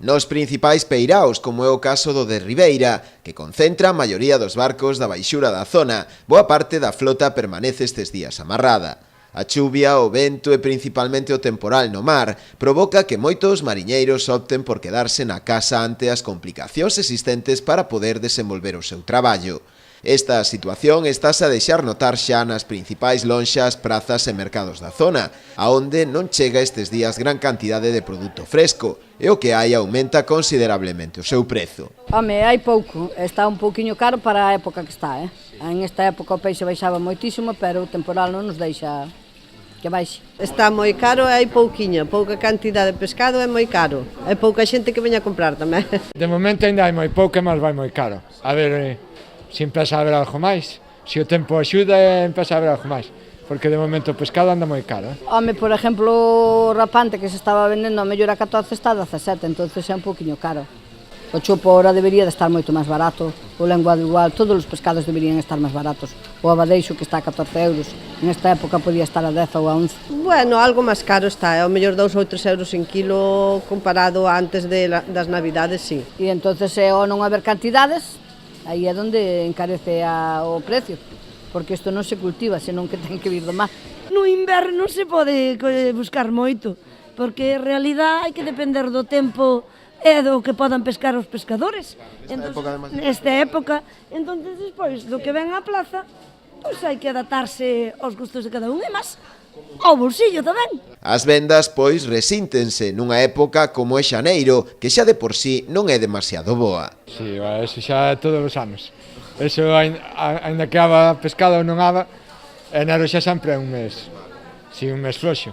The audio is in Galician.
Nos principais peiraos, como é o caso do de Ribeira, que concentra a maioría dos barcos da baixura da zona, boa parte da flota permanece estes días amarrada. A chuvia, o vento e principalmente o temporal no mar provoca que moitos mariñeiros opten por quedarse na casa ante as complicacións existentes para poder desenvolver o seu traballo. Esta situación estase a deixar notar xa nas principais lonxas, prazas e mercados da zona, aonde non chega estes días gran cantidade de produto fresco, e o que hai aumenta considerablemente o seu prezo. Home, hai pouco, está un pouquiño caro para a época que está, En esta época o peixe baixaba moitísimo, pero o temporal non nos deixa que baixe. Está moi caro e hai pouquiña, pouca cantidade de pescado é moi caro. É pouca xente que veña a comprar tamén. De momento ainda hai moi pouco, mas vai moi caro. A ver, se empeza a haber algo máis. Se o tempo axuda, empeza a haber algo máis. Porque de momento o pescado anda moi caro. Home, por exemplo, o rapante que se estaba vendendo a mellor a 14 está a 17, entonces é un pouquiño caro. O chopo ahora debería de estar moito máis barato, o lenguado igual, todos os pescados deberían estar máis baratos. O abadeixo que está a 14 euros, nesta época podía estar a 10 ou a 11. Bueno, algo máis caro está, é ao mellor 2 ou 3 euros en kilo comparado antes das navidades, sí. E entonces, ao non haber cantidades, aí é onde encarece o precio, porque isto non se cultiva, senón que ten que vir do mar. No inverno non se pode buscar moito, porque en realidad hai que depender do tempo e do que podan pescar os pescadores. Nesta época, entón, despois do que ven á plaza, pois hai que adaptarse aos gustos de cada un e máis ao bolsillo tamén. As vendas, pois, resíntense nunha época como é xaneiro, que xa de por sí non é demasiado boa. Si, eso xa é todos os anos. Eso, ainda que haba pescado ou non haba, enero xa sempre é un mes, si un mes floxo.